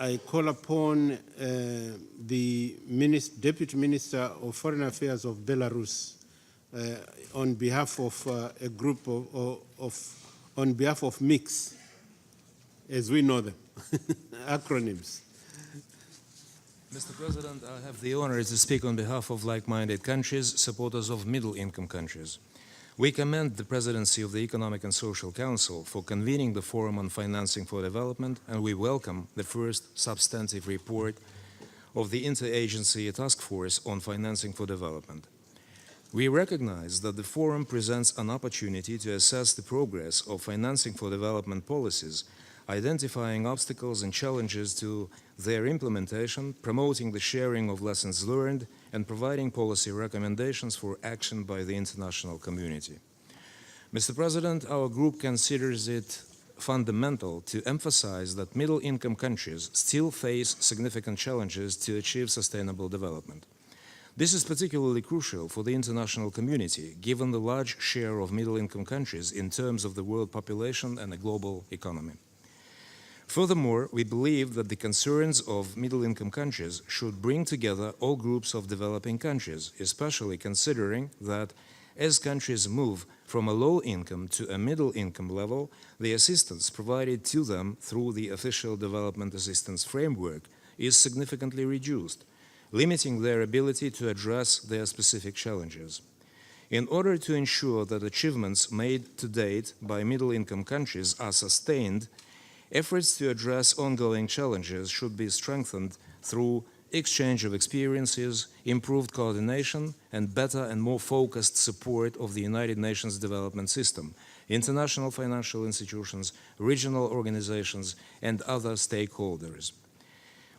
I call upon the Deputy Minister of Foreign Affairs of Belarus on behalf of a group on behalf of MIX, as we know them, acronyms. Mr. President, I have the honor to speak on behalf of like-minded countries, supporters of middle-income countries. We commend the Presidency of the Economic and Social Council for convening the Forum on Financing for Development, and we welcome the first substantive report of the Interagency Task Force on Financing for Development. We recognize that the Forum presents an opportunity to assess the progress of financing for development policies, identifying obstacles and challenges to their implementation, promoting the sharing of lessons learned, and providing policy recommendations for action by the international community. Mr. President, our group considers it fundamental to emphasize that middle-income countries still face significant challenges to achieve sustainable development. This is particularly crucial for the international community, given the large share of middle-income countries in terms of the world population and the global economy. Furthermore, we believe that the concerns of middle-income countries should bring together all groups of developing countries, especially considering that as countries move from a low-income to a middle-income level, the assistance provided to them through the official development assistance framework is significantly reduced, limiting their ability to address their specific challenges. In order to ensure that achievements made to date by middle-income countries are sustained, efforts to address ongoing challenges should be strengthened through exchange of experiences, improved coordination, and better and more focused support of the United Nations Development System, international financial institutions, regional organizations, and other stakeholders.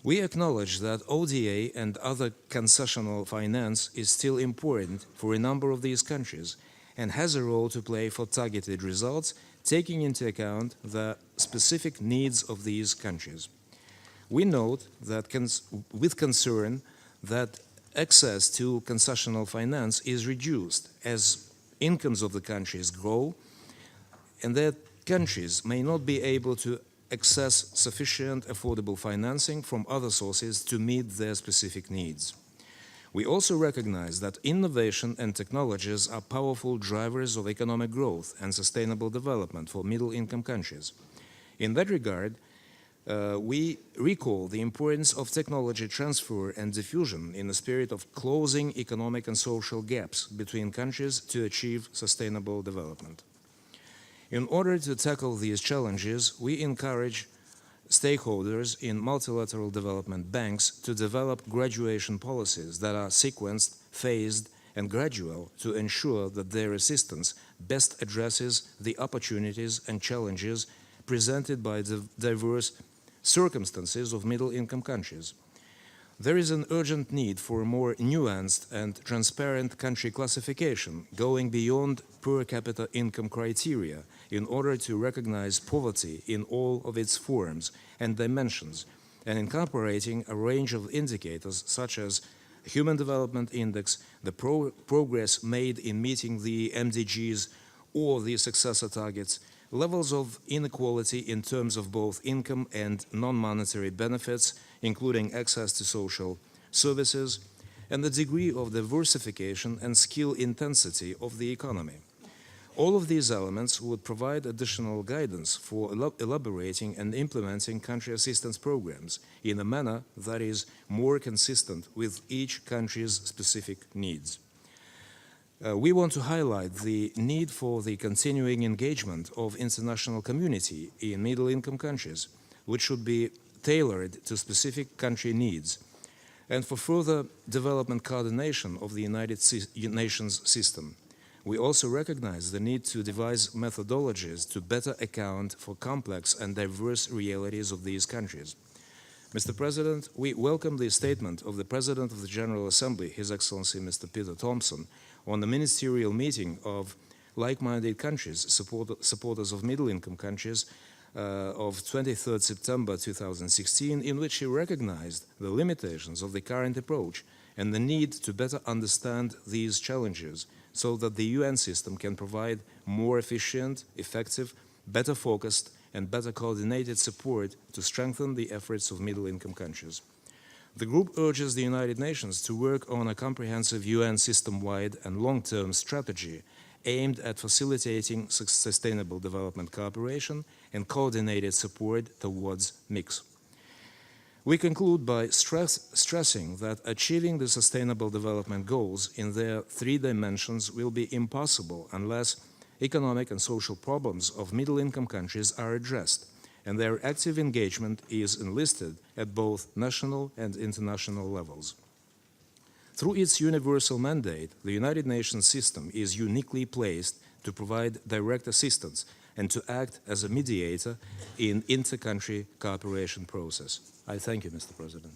We acknowledge that ODA and other concessional finance is still important for a number of these countries and has a role to play for targeted results, taking into account the specific needs of these countries. We note that with concern that access to concessional finance is reduced as incomes of the countries grow, and that countries may not be able to access sufficient affordable financing from other sources to meet their specific needs. We also recognize that innovation and technologies are powerful drivers of economic growth and sustainable development for middle-income countries. In that regard, we recall the importance of technology transfer and diffusion in the spirit of closing economic and social gaps between countries to achieve sustainable development. In order to tackle these challenges, we encourage stakeholders in multilateral development banks to develop graduation policies that are sequenced, phased, and gradual to ensure that their assistance best addresses the opportunities and challenges presented by the diverse circumstances of middle-income countries. There is an urgent need for a more nuanced and transparent country classification going beyond per capita income criteria in order to recognize poverty in all of its forms and dimensions, and incorporating a range of indicators such as Human Development Index, the progress made in meeting the MDGs or the successor targets, levels of inequality in terms of both income and non-monetary benefits, including access to social services, and the degree of diversification and skill intensity of the economy. All of these elements would provide additional guidance for elaborating and implementing country assistance programs in a manner that is more consistent with each country's specific needs. We want to highlight the need for the continuing engagement of international community in middle-income countries, which should be tailored to specific country needs, and for further development coordination of the United Nations system. We also recognize the need to devise methodologies to better account for complex and diverse realities of these countries. Mr. President, we welcome the statement of the President of the General Assembly, His Excellency Mr. Peter Thompson, on the ministerial meeting of like-minded countries, supporters of middle-income countries, of 23rd September 2016, in which he recognized the limitations of the current approach and the need to better understand these challenges so that the UN system can provide more efficient, effective, better focused, and better coordinated support to strengthen the efforts of middle-income countries. The group urges the United Nations to work on a comprehensive UN system-wide and long-term strategy aimed at facilitating sustainable development cooperation and coordinated support towards MICS. We conclude by stressing that achieving the Sustainable Development Goals in their 3 dimensions will be impossible unless economic and social problems of middle-income countries are addressed, and their active engagement is enlisted at both national and international levels. Through its universal mandate, the United Nations system is uniquely placed to provide direct assistance and to act as a mediator in inter-country cooperation process. I thank you, Mr. President.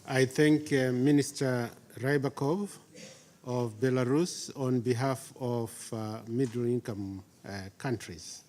I thank Minister Rybakov of Belarus on behalf of middle-income countries.